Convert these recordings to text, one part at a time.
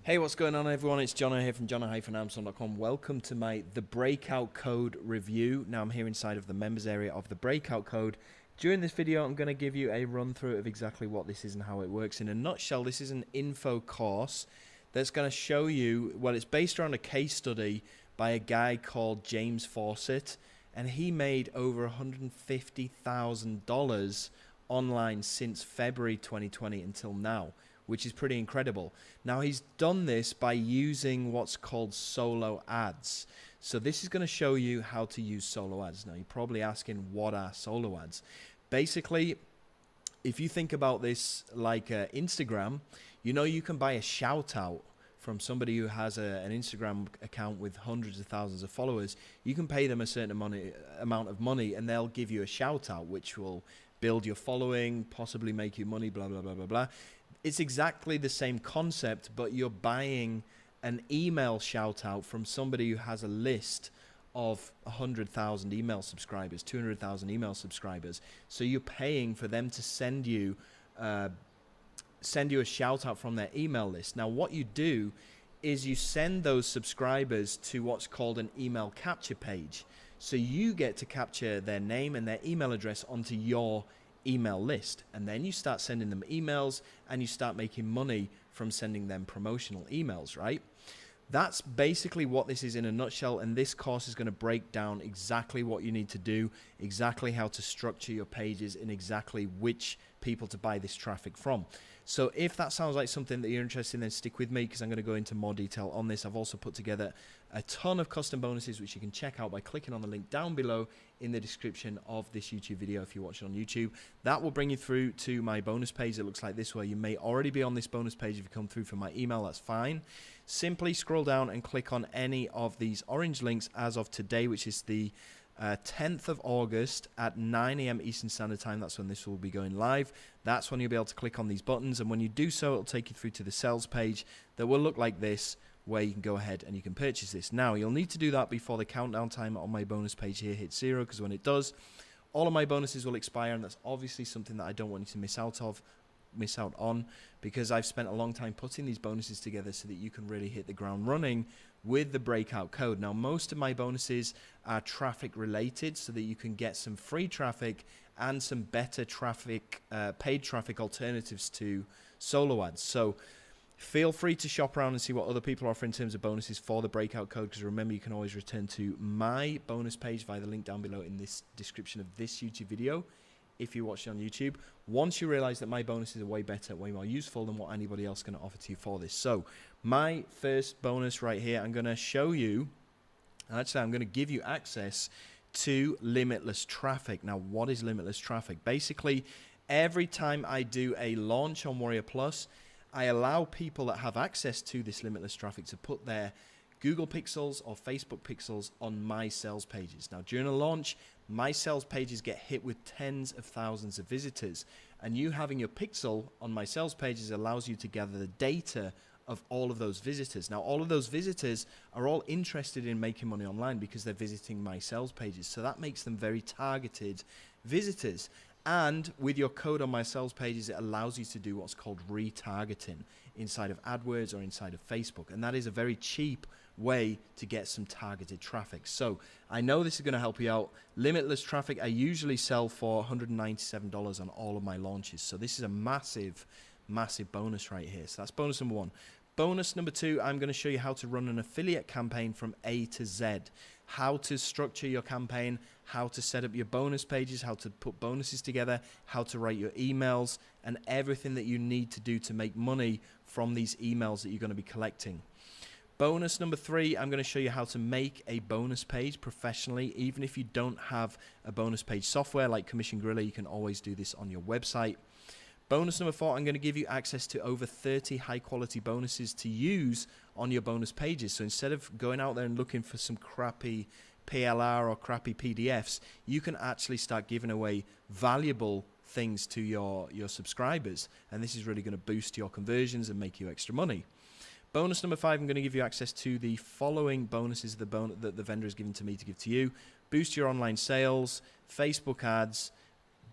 Hey, what's going on, everyone? It's Jono here from jono-amazon.com. Welcome to my The Breakout Code review. Now I'm here inside of the members area of the Breakout Code. During this video, I'm going to give you a run through of exactly what this is and how it works. In a nutshell, this is an info course that's going to show you, well, it's based around a case study by a guy called James Fawcett, and he made over $150,000 online since February 2020 until now, which is pretty incredible. Now, he's done this by using what's called solo ads. So this is going to show you how to use solo ads. Now, you're probably asking, what are solo ads? Basically, if you think about this like Instagram, you can buy a shout out from somebody who has an Instagram account with hundreds of thousands of followers. You can pay them a certain amount of money and they'll give you a shout out, which will build your following, possibly make you money, blah, blah, blah, blah, blah. It's exactly the same concept, but you're buying an email shout out from somebody who has a list of 100,000 email subscribers, 200,000 email subscribers. So you're paying for them to send you a shout out from their email list. Now, what you do is you send those subscribers to what's called an email capture page. So you get to capture their name and their email address onto your email list, and then you start sending them emails and you start making money from sending them promotional emails, right? That's basically what this is in a nutshell, and this course is going to break down exactly what you need to do, exactly how to structure your pages, and exactly which people to buy this traffic from. So if that sounds like something that you're interested in, then stick with me because I'm going to go into more detail on this. I've also put together a ton of custom bonuses which you can check out by clicking on the link down below in the description of this YouTube video if you're watching on YouTube. That will bring you through to my bonus page. It looks like this way. You may already be on this bonus page if you come through from my email. That's fine. Simply scroll down and click on any of these orange links as of today, which is the 10th of August at 9 a.m. Eastern Standard Time. That's when this will be going live. That's when you'll be able to click on these buttons, and when you do so, it'll take you through to the sales page that will look like this, where you can go ahead and you can purchase this. Now, you'll need to do that before the countdown timer on my bonus page here hits 0, because when it does, all of my bonuses will expire, and that's obviously something that I don't want you to miss out on, because I've spent a long time putting these bonuses together so that you can really hit the ground running with the Breakout Code. Now, most of my bonuses are traffic related so that you can get some free traffic and some better traffic, paid traffic alternatives to solo ads. So feel free to shop around and see what other people offer in terms of bonuses for the Breakout Code, because remember, you can always return to my bonus page via the link down below in this description of this YouTube video if you watch it on YouTube, once you realize that my bonuses are way better, way more useful than what anybody else is going to offer to you for this. So my first bonus right here, I'm going to show you, actually I'm going to give you access to limitless traffic. Now, what is limitless traffic? Basically, every time I do a launch on Warrior Plus, I allow people that have access to this limitless traffic to put their Google pixels or Facebook pixels on my sales pages. Now, during a launch, my sales pages get hit with tens of thousands of visitors, and you having your pixel on my sales pages allows you to gather the data of all of those visitors. Now, all of those visitors are all interested in making money online because they're visiting my sales pages, so that makes them very targeted visitors. And with your code on my sales pages, it allows you to do what's called retargeting inside of AdWords or inside of Facebook. And that is a very cheap way to get some targeted traffic. So I know this is going to help you out. Limitless traffic, I usually sell for $197 on all of my launches. So this is a massive, massive bonus right here. So that's bonus number one. Bonus number two, I'm going to show you how to run an affiliate campaign from A to Z. How to structure your campaign, how to set up your bonus pages, how to put bonuses together, how to write your emails, and everything that you need to do to make money from these emails that you're going to be collecting. Bonus number three, I'm going to show you how to make a bonus page professionally. Even if you don't have a bonus page software like Commission Gorilla, you can always do this on your website. Bonus number four, I'm going to give you access to over 30 high-quality bonuses to use on your bonus pages. So instead of going out there and looking for some crappy PLR or crappy PDFs, you can actually start giving away valuable things to your subscribers. And this is really going to boost your conversions and make you extra money. Bonus number five, I'm going to give you access to the following bonuses that the vendor has given to me to give to you. Boost your online sales, Facebook ads,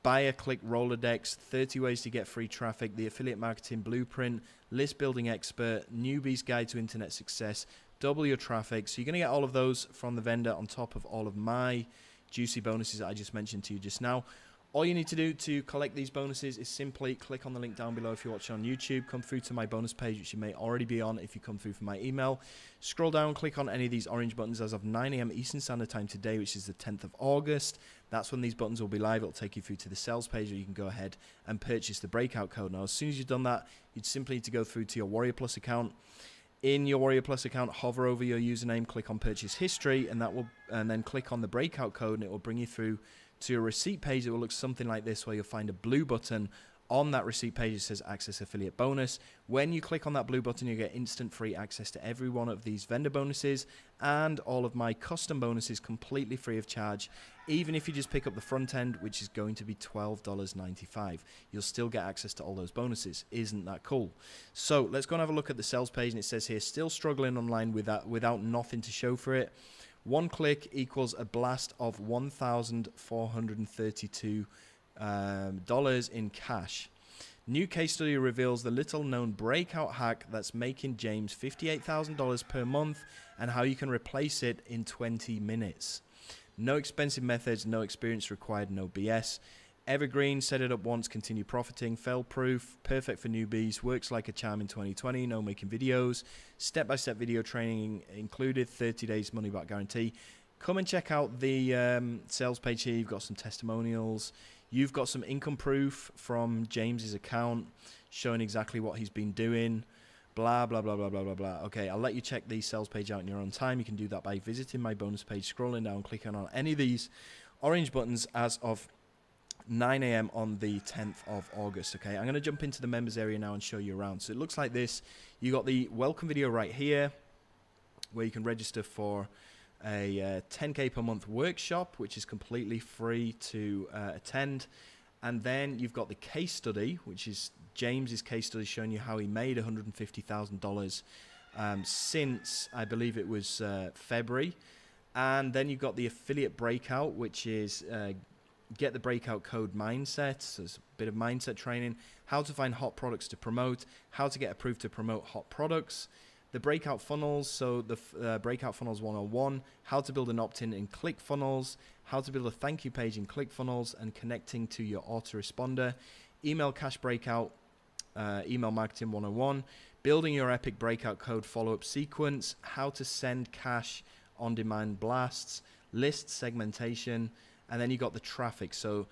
buy-a-click Rolodex, 30 ways to get free traffic, the affiliate marketing blueprint, list building expert, newbie's guide to internet success, double your traffic. So you're going to get all of those from the vendor on top of all of my juicy bonuses that I just mentioned to you just now. All you need to do to collect these bonuses is simply click on the link down below if you're watching on YouTube, come through to my bonus page, which you may already be on if you come through from my email. Scroll down, click on any of these orange buttons as of 9 a.m. Eastern Standard Time today, which is the 10th of August. That's when these buttons will be live. It'll take you through to the sales page where you can go ahead and purchase the breakout code. Now, as soon as you've done that, you'd simply need to go through to your Warrior Plus account. In your Warrior Plus account, hover over your username, click on Purchase History, and then click on the breakout code, and it will bring you through to a receipt page that will look something like this, where you'll find a blue button on that receipt page that says Access Affiliate Bonus. When you click on that blue button, you get instant free access to every one of these vendor bonuses and all of my custom bonuses completely free of charge. Even if you just pick up the front end, which is going to be $12.95, you'll still get access to all those bonuses. Isn't that cool? So let's go and have a look at the sales page, and it says here, still struggling online without nothing to show for it. One click equals a blast of $1,432 in cash. New case study reveals the little known breakout hack that's making James $58,000 per month and how you can replace it in 20 minutes. No expensive methods, no experience required, no BS. Evergreen, set it up once, continue profiting, fail-proof, perfect for newbies, works like a charm in 2020, no making videos, step-by-step video training included, 30 days money-back guarantee. Come and check out the sales page here. You've got some testimonials. You've got some income proof from James's account showing exactly what he's been doing, blah, blah, blah, blah, blah, blah, blah. Okay, I'll let you check the sales page out in your own time. You can do that by visiting my bonus page, scrolling down, clicking on any of these orange buttons as of 9 a.m. on the 10th of August. Okay, I'm going to jump into the members area now and show you around. So it looks like this. You got the welcome video right here where you can register for a 10K per month workshop, which is completely free to attend. And then you've got the case study, which is James's case study showing you how he made $150,000 since, I believe it was February. And then you've got the affiliate breakout, which is get the breakout code mindset. So it's a bit of mindset training, how to find hot products to promote, how to get approved to promote hot products, the breakout funnels. So the breakout funnels 101, how to build an opt-in in ClickFunnels, how to build a thank you page in ClickFunnels and connecting to your autoresponder, email cash breakout, email marketing 101, building your epic breakout code follow-up sequence, how to send cash on demand blasts, list segmentation, and then you got the traffic. So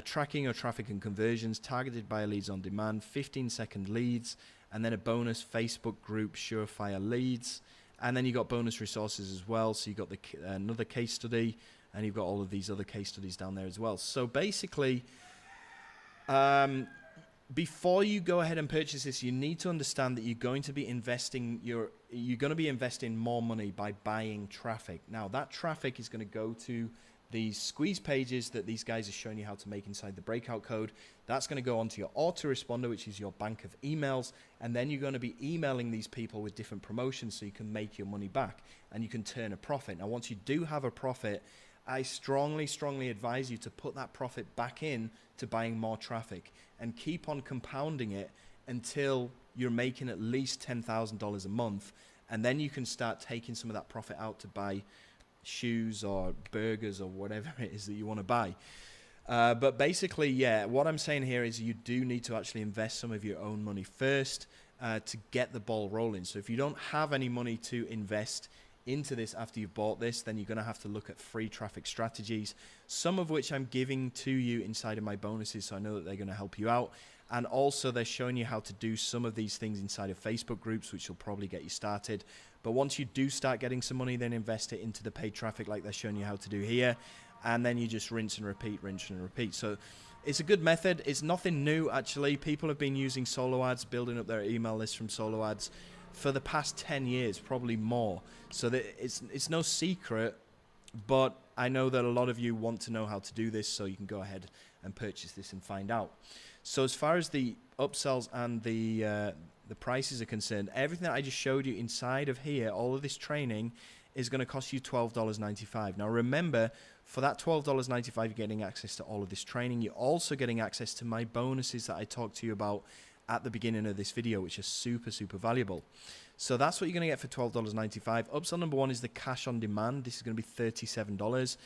tracking your traffic and conversions, targeted buyer leads on demand, 15-second leads, and then a bonus Facebook group surefire leads. And then you got bonus resources as well. So you got another case study, and you've got all of these other case studies down there as well. So basically, before you go ahead and purchase this, you need to understand that you're going to be investing more money by buying traffic. Now that traffic is going to go to these squeeze pages that these guys are showing you how to make inside the breakout code. That's going to go onto your autoresponder, which is your bank of emails, and then you're going to be emailing these people with different promotions so you can make your money back and you can turn a profit. Now once you do have a profit, I strongly advise you to put that profit back in to buying more traffic and keep on compounding it until you're making at least $10,000 a month, and then you can start taking some of that profit out to buy shoes or burgers or whatever it is that you want to buy. But basically, yeah, what I'm saying here is you do need to actually invest some of your own money first to get the ball rolling. So if you don't have any money to invest into this after you've bought this, then you're going to have to look at free traffic strategies, some of which I'm giving to you inside of my bonuses, so I know that they're going to help you out. And also they're showing you how to do some of these things inside of Facebook groups, which will probably get you started. But once you do start getting some money, then invest it into the paid traffic like they're showing you how to do here. And then you just rinse and repeat, rinse and repeat. So it's a good method. It's nothing new, actually. People have been using solo ads, building up their email list from solo ads for the past 10 years, probably more. So that it's no secret, but I know that a lot of you want to know how to do this, so you can go ahead and purchase this and find out. So as far as the upsells and the prices are concerned, everything that I just showed you inside of here, all of this training is going to cost you $12.95. Now remember, For that $12.95, you're getting access to all of this training. You're also getting access to my bonuses that I talked to you about at the beginning of this video, which are super, super valuable. So that's what you're going to get for $12.95. Upsell number 1 is the cash on demand. This is going to be $37.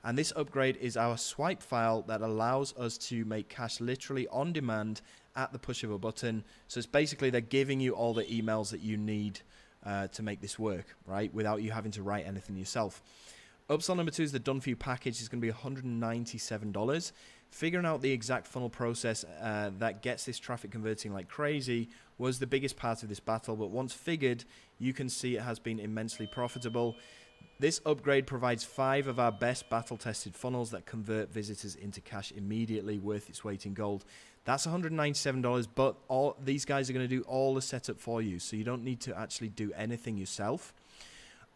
And this upgrade is our swipe file that allows us to make cash literally on demand at the push of a button. So it's basically they're giving you all the emails that you need to make this work, right? Without you having to write anything yourself. Upsell number 2 is the done for you package. It's going to be $197. Figuring out the exact funnel process that gets this traffic converting like crazy was the biggest part of this battle. But once figured, you can see it has been immensely profitable. This upgrade provides 5 of our best battle-tested funnels that convert visitors into cash immediately, worth its weight in gold. That's $197, but all these guys are going to do all the setup for you, so you don't need to actually do anything yourself.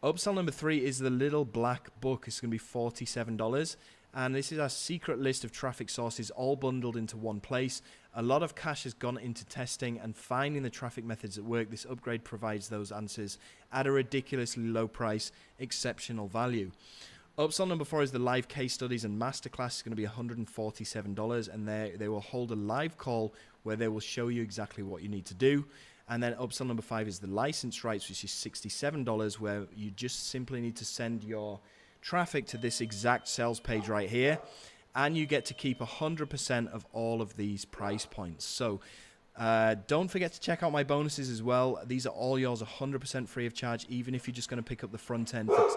Upsell number 3 is the little black book. It's going to be $47. And this is our secret list of traffic sources all bundled into one place. A lot of cash has gone into testing and finding the traffic methods that work. This upgrade provides those answers at a ridiculously low price, exceptional value. Upsell number 4 is the live case studies and masterclass. It's going to be $147, and they will hold a live call where they will show you exactly what you need to do. And then upsell number 5 is the license rights, which is $67, where you just simply need to send your traffic to this exact sales page right here, and you get to keep 100% of all of these price points. So don't forget to check out my bonuses as well. These are all yours 100% free of charge. Even if you're just going to pick up the front end for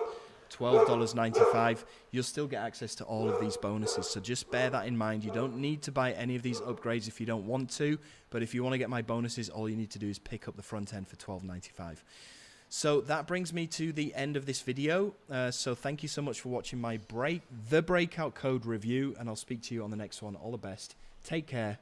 $12.95, you'll still get access to all of these bonuses. So just bear that in mind. You don't need to buy any of these upgrades if you don't want to, but if you want to get my bonuses, all you need to do is pick up the front end for $12.95. So that brings me to the end of this video. So thank you so much for watching my Breakout code review, and I'll speak to you on the next one. All the best. Take care.